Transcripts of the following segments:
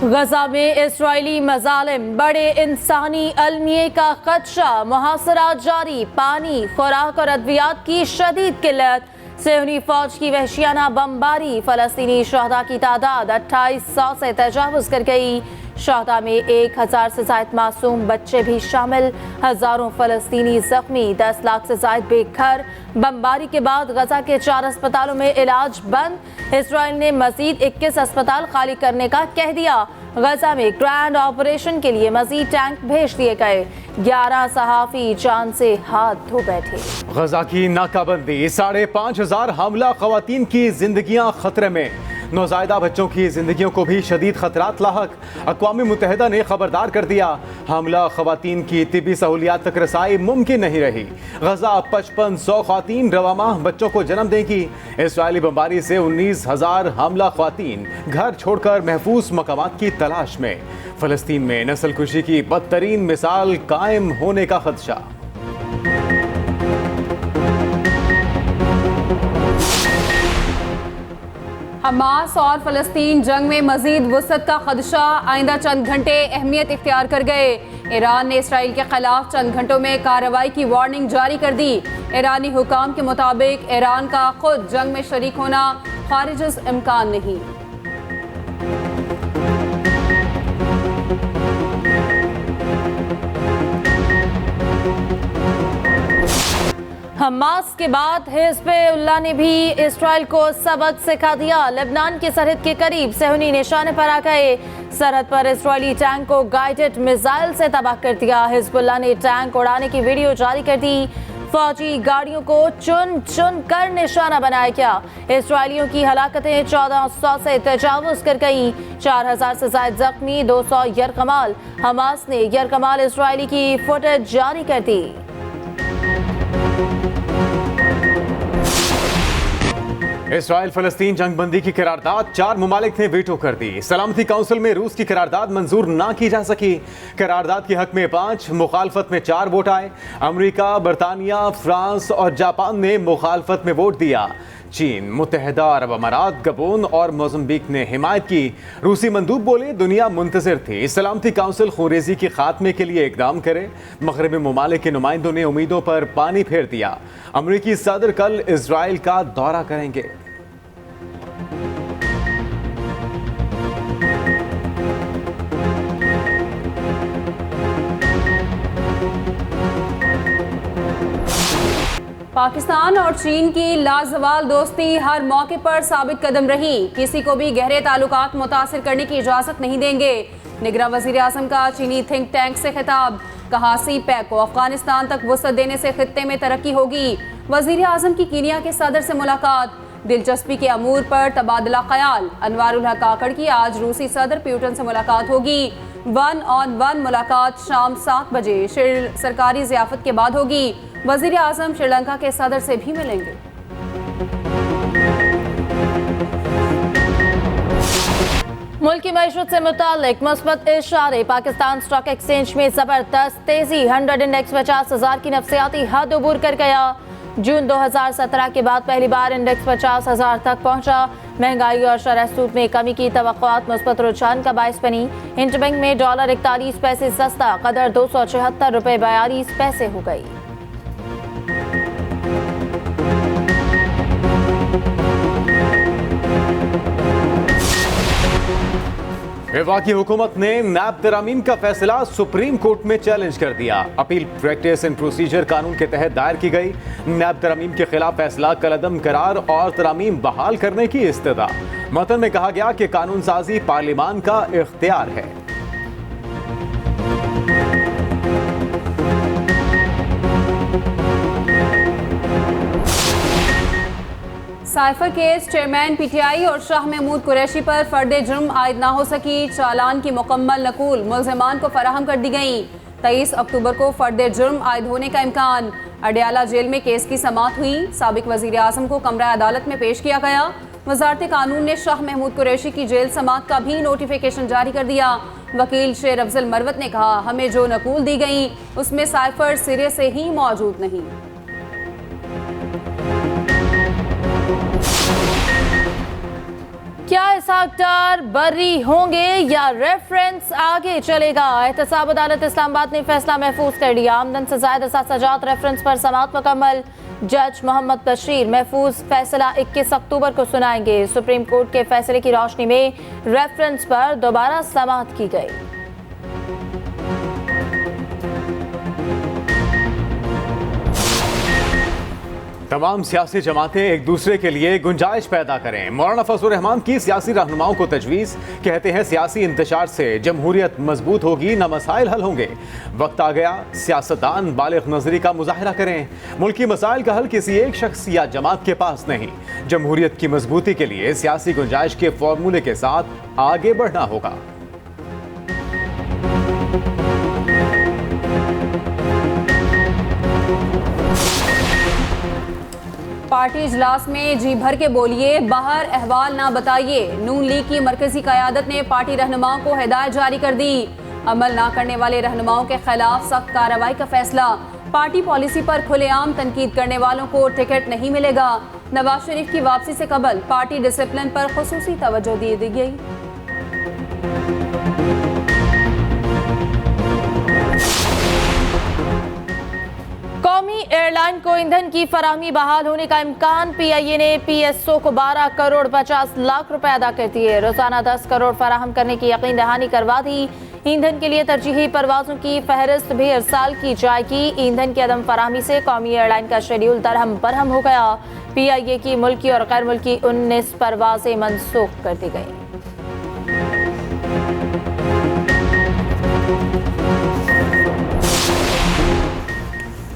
गजा में इस्राइली मजालिम, बड़े इंसानी अलमिये का खदशा, मुहासरा जारी, पानी, खुराक और अद्वियात की शदीद किल्लत, सेहूनी फौज की वहशियाना बमबारी, फलस्तीनी शहदा की तादाद 2800 से तजावुज कर गई। शहदा में 1000 से ज्यादा मासूम बच्चे भी शामिल, हजारों फलस्तीनी जख्मी, 10 लाख से ज्यादा बेघर। बमबारी के बाद गजा के 4 अस्पतालों में इलाज बंद। इसराइल ने मजीद 21 अस्पताल खाली करने का कह दिया। गजा में ग्रैंड ऑपरेशन के लिए मजीद टैंक भेज दिए गए। 11 सहाफी जान से हाथ धो बैठे। गजा की नाकाबंदी, 5500 हमला खवातीन की जिंदगियां खतरे में। नौज़ायदा बच्चों की जिंदगियों को भी शदीद खतरात लाहक। अक़वाम मुत्तहिदा ने खबरदार कर दिया, हमला खवातीन की तिबी सहूलियात तक रसाई मुमकिन नहीं रही। गजा 5500 खवातीन रवामाह बच्चों को जन्म देंगी। इसराइली बमबारी से 19,000 हमला खवातीन घर छोड़कर महफूज मकामात की तलाश में। फ़लस्तीन में नस्लकुशी की बदतरीन मिसाल कायम होने का खदशा। हमास और फ़लस्तीन जंग में मजीद वुसअत का खदशा, आइंदा चंद घंटे अहमियत इख्तियार कर गए। ईरान ने इसराइल के खिलाफ चंद घंटों में कार्रवाई की वार्निंग जारी कर दी। ईरानी हुकाम के मुताबिक ईरान का खुद जंग में शरीक होना खारिज इम्कान नहीं। हमास के बाद हिज़्बुल्लाह ने भी इसराइल को सबक सिखा दिया। लेबनान की सरहद के करीब सेहूनी निशाने पर आ गए। सरहद पर इसराइली टैंक को गाइडेड मिसाइल से तबाह कर दिया। हिज़्बुल्लाह ने टैंक उड़ाने की वीडियो जारी कर दी। फौजी गाड़ियों को चुन चुन कर निशाना बनाया गया। इसराइलियों की हलाकतें 1400 से तजावुज कर गई। 4000 से ज्यादा जख्मी, 200 यरगमाल। हमास ने यरगमाल इसराइली की फुटेज जारी कर दी। इसराइल फलस्तीन जंगबंदी की करारदाद 4 मुमालिक ने वीटो कर दी। सलामती काउंसिल में रूस की करारदाद मंजूर ना की जा सकी। करारदाद के हक में 5, मुखालफत में 4 वोट आए। अमेरिका, बरतानिया, फ्रांस और जापान ने मुखालफत में वोट दिया। चीन, मुत्तहिदा अरब अमारात, गबोन और मोज़म्बिक ने हिमायत की। रूसी मंदूब बोले, दुनिया मुंतज़िर थी, सलामती काउंसिल खूरेज़ी के खात्मे के लिए इकदाम करे। मग़रिबी मुमालिक के नुमाइंदों ने उम्मीदों पर पानी फेर दिया। अमरीकी सदर कल इजराइल का दौरा करेंगे। पाकिस्तान और चीन की लाजवाल दोस्ती हर मौके पर साबित कदम रही। किसी को भी गहरे ताल्लुकात मुतासिर करने की इजाज़त नहीं देंगे। निगरां वज़ीर आज़म का चीनी थिंक टैंक से खिताब, कहा CPEC को अफगानिस्तान तक वसअत देने से खित्ते में तरक्की होगी। वज़ीर आज़म की कीनिया के सदर से मुलाकात, दिलचस्पी के अमूर पर तबादला ख्याल। अनवारुल हक काकड़ की आज रूसी सदर प्यूटन से मुलाकात होगी। 1-on-1 मुलाकात शाम 7 बजे सरकारी ज़ियाफत के बाद होगी। वज़ीर आज़म श्रीलंका के सदर से भी मिलेंगे। मुल्क की मईशत से मुतालिक मुस्बत इशारे, पाकिस्तान स्टॉक एक्सचेंज में जबरदस्त तेजी। 100 इंडेक्स 50,000 की नफसियाती हद अबूर कर गया। जून 2017 के बाद पहली बार इंडेक्स 50,000 तक पहुंचा। महंगाई और शरह सूद में कमी की तवक्कुआत मुस्बत रुझान का बायस बनी। इंटरबैंक में डॉलर 41 पैसे सस्ता, कदर 276 रुपये 42 पैसे हो गई। वफाकी हुकूमत ने नैब तरामीम का फैसला सुप्रीम कोर्ट में चैलेंज कर दिया। अपील प्रैक्टिस एंड प्रोसीजर कानून के तहत दायर की गई। नैब तरामीम के खिलाफ फैसला कलअदम करार और तरामीम बहाल करने की इस्तदा। मतन में कहा गया कि कानून साजी पार्लिमान का इख्तियार है। साइफर केस, चेयरमैन PTI और शाह महमूद कुरैशी पर फर्दे जुर्म आयद ना हो सकी। चालान की मुकम्मल नकूल मुल्ज़िमान को फराहम कर दी गई। 23 अक्टूबर को फर्दे जुर्म आयद होने का इम्कान। अडयाला जेल में केस की समाअत हुई। साबिक वज़ीर आज़म को कमरा अदालत में पेश किया गया। वज़ारत कानून ने शाह महमूद कुरैशी की जेल समाअत का भी नोटिफिकेशन जारी कर दिया। वकील शेर अफजल मरवत ने कहा, हमें जो नकूल दी गई उसमें साइफर सिरे से ही मौजूद नहीं। क्या इसहाक डार बरी होंगे या रेफरेंस आगे चलेगा? एहतसाब अदालत इस्लामाबाद ने फैसला महफूज कर लिया। आमदन से ज़ायद सजात रेफरेंस पर समाअत मुकम्मल। जज मोहम्मद बशीर महफूज फैसला 21 अक्टूबर को सुनाएंगे। सुप्रीम कोर्ट के फैसले की रोशनी में रेफरेंस पर दोबारा समाअत की गई। तमाम सियासी जमातें एक दूसरे के लिए गुंजाइश पैदा करें। मौलाना फजलुर रहमान की सियासी रहनुमाओं को तजवीज़, कहते हैं सियासी इंतशार से जमहूरियत मजबूत होगी, न मसाइल हल होंगे। वक्त आ गया सियासतदान बालिग नजरी का मुजाहरा करें। मुल्की मसाइल का हल किसी एक शख्स या जमात के पास नहीं। जमहूरियत की मजबूती के लिए सियासी गुंजाइश के फॉर्मूले के साथ आगे बढ़ना होगा। पार्टी इजलास में जी भर के बोलिए, बाहर अहवाल ना बताइए। नून लीग की मरकजी क़यादत ने पार्टी रहनुमाओं को हिदायत जारी कर दी। अमल ना करने वाले रहनुमाओं के खिलाफ सख्त कार्रवाई का फैसला। पार्टी पॉलिसी पर खुलेआम तनकीद करने वालों को टिकट नहीं मिलेगा। नवाज शरीफ की वापसी से कबल पार्टी डिसिप्लिन पर खुसूसी तवज्जो दी गई। कौमी एयरलाइन को ईंधन की फराहमी बहाल होने का इम्कान। PIA ने PSO को 12 करोड़ 50 लाख रुपए अदा कर दिए। रोजाना 10 करोड़ फराहम करने की यकीन दहानी करवा दी। ईंधन के लिए तरजीही परवाजों की फहरिस्त भी इरसाल की जाएगी। ईंधन की अदम फराहमी से कौमी एयरलाइन का शेड्यूल दरहम बरहम हो गया। PIA की मुल्की और गैर मुल्की 19 परवाजें मनसूख कर दी गई।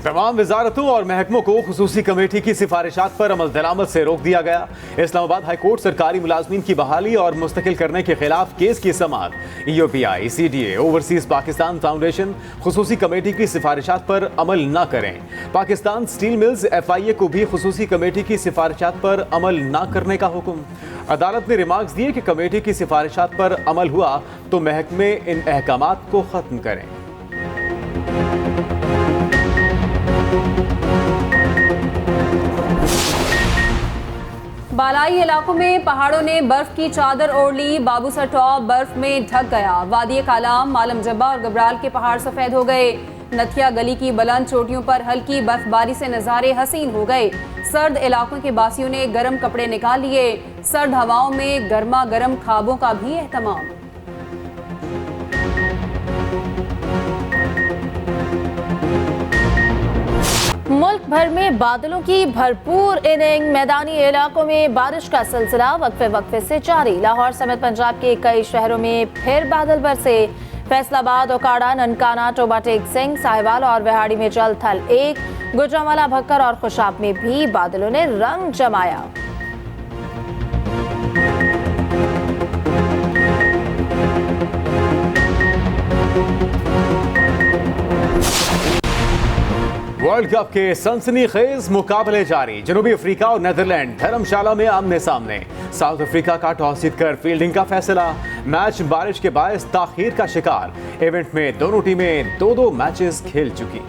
तमाम वजारतों और महकमों को खुसूसी कमेटी की सिफारिशात पर अमल दरामद से रोक दिया गया। इस्लामाबाद हाई कोर्ट सरकारी मुलाजमीन की बहाली और मुस्तकिल करने के खिलाफ केस की समाअत। EOPI, CDA, overseas Pakistan foundation खुसूसी कमेटी की सिफारिशात पर अमल न करें। पाकिस्तान स्टील मिल्स FIA को भी खुसूसी कमेटी की सिफारिशात पर अमल न करने का हुक्म। अदालत ने रिमार्क्स दिए कि कमेटी की सिफारिशात पर अमल हुआ तो महकमे इन अहकामात को खत्म करें। बालाई इलाकों में पहाड़ों ने बर्फ की चादर ओढ़ ली। बाबूसर टॉप बर्फ में ढक गया। वादी कालाम, मालम जब्बा और गबराल के पहाड़ सफेद हो गए। नथिया गली की बुलंद चोटियों पर हल्की बर्फबारी से नज़ारे हसीन हो गए। सर्द इलाकों के बासियों ने गर्म कपड़े निकाल लिए। सर्द हवाओं में गर्मा गर्म ख्वाबों का भी एहतमाम। मुल्क भर में बादलों की भरपूर इनिंग। मैदानी इलाकों में बारिश का सिलसिला वक्फे वक्फे से जारी। लाहौर समेत पंजाब के कई शहरों में फिर बादल बरसे। फैसलाबाद, ओकाड़ा, ननकाना, टोबा टेक सिंह, साहिवाल और विहाड़ी में जल थल 1, गुजरांवाला, भक्कर और खुशाब में भी बादलों ने रंग जमाया। वर्ल्ड कप के सनसनीखेज मुकाबले जारी। जनूबी अफ्रीका और नेदरलैंड धर्मशाला में आमने सामने। साउथ अफ्रीका का टॉस जीतकर फील्डिंग का फैसला। मैच बारिश के बायस ताखीर का शिकार। इवेंट में दोनों टीमें 2-2 मैचेस खेल चुकी।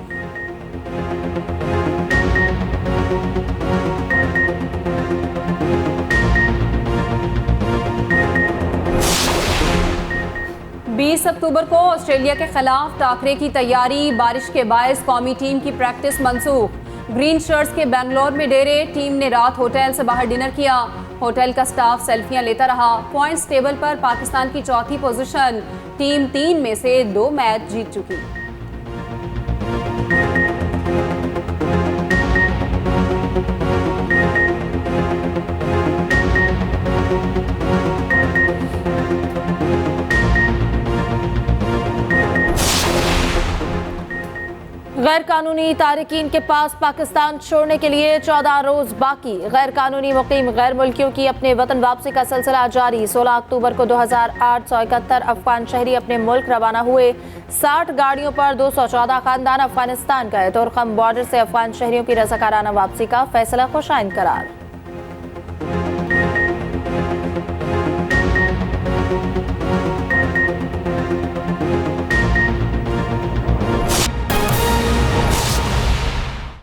अक्टूबर को ऑस्ट्रेलिया के खिलाफ टाकरे की तैयारी। बारिश के बायस कौमी टीम की प्रैक्टिस मंसूख। ग्रीन शर्ट्स के बेंगलोर में डेरे। टीम ने रात होटल से बाहर डिनर किया। होटल का स्टाफ सेल्फियां लेता रहा। पॉइंट्स टेबल पर पाकिस्तान की चौथी पोजीशन। टीम 3 में से 2 मैच जीत चुकी। गैर कानूनी तारिकीन के पास पाकिस्तान छोड़ने के लिए 14 रोज बाकी। गैर कानूनी मुकीम गैर मुल्कियों की अपने वतन वापसी का सिलसिला जारी। 16 अक्टूबर को 2871 अफगान शहरी अपने मुल्क रवाना हुए। 60 गाड़ियों पर 214 खानदान अफगानिस्तान गए। तोरखम बॉर्डर से अफगान शहरियों की रज़ाकाराना वापसी का फैसला खुशाइन करार।